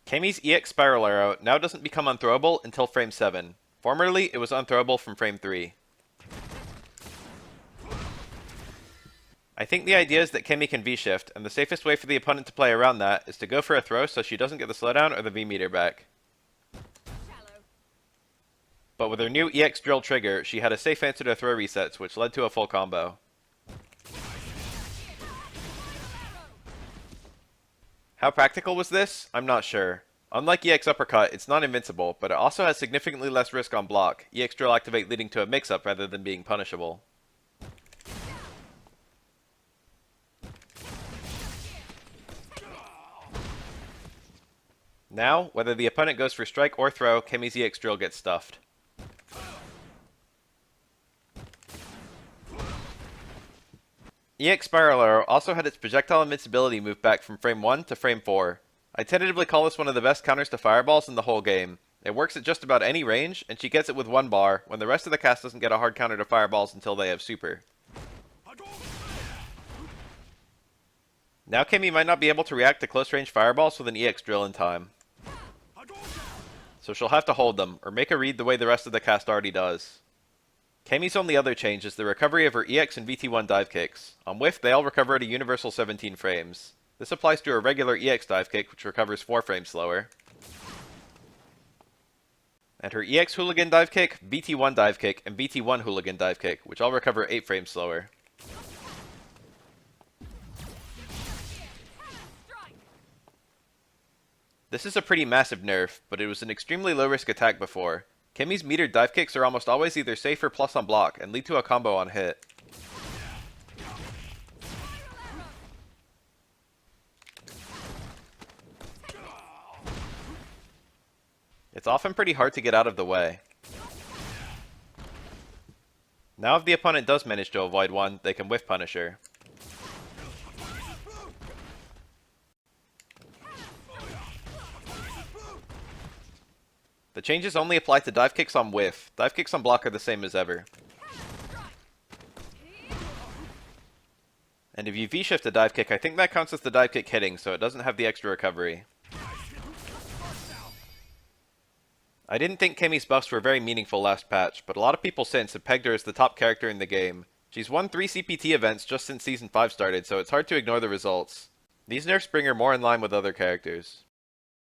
Cammy's EX Spiral Arrow now doesn't become unthrowable until frame 7. Formerly, it was unthrowable from frame 3. I think the idea is that Cammy can V-shift, and the safest way for the opponent to play around that is to go for a throw so she doesn't get the slowdown or the V-meter back. But with her new EX drill trigger, she had a safe answer to throw resets, which led to a full combo. How practical was this? I'm not sure. Unlike EX Uppercut, it's not invincible, but it also has significantly less risk on block, EX Drill Activate leading to a mix-up rather than being punishable. Now, whether the opponent goes for strike or throw, Cammy's EX Drill gets stuffed. EX Spiral Arrow also had its projectile invincibility moved back from frame 1 to frame 4. I tentatively call this one of the best counters to fireballs in the whole game. It works at just about any range, and she gets it with one bar, when the rest of the cast doesn't get a hard counter to fireballs until they have super. Now Cammy might not be able to react to close range fireballs with an EX drill in time. So she'll have to hold them, or make a read the way the rest of the cast already does. Cammy's only other change is the recovery of her EX and VT1 dive kicks. On whiff, they all recover at a universal 17 frames. This applies to a regular EX dive kick, which recovers 4 frames slower. And her EX hooligan dive kick, VT1 dive kick, and VT1 hooligan dive kick, which all recover 8 frames slower. This is a pretty massive nerf, but it was an extremely low risk attack before. Cammy's metered dive kicks are almost always either safe or plus on block, and lead to a combo on hit. It's often pretty hard to get out of the way. Now if the opponent does manage to avoid one, they can whiff punish her. The changes only apply to dive kicks on whiff. Dive kicks on block are the same as ever. And if you V-shift a dive kick, I think that counts as the dive kick hitting, so it doesn't have the extra recovery. I didn't think Cammy's buffs were very meaningful last patch, but a lot of people since have pegged her as the top character in the game. She's won 3 CPT events just since Season 5 started, so it's hard to ignore the results. These nerfs bring her more in line with other characters.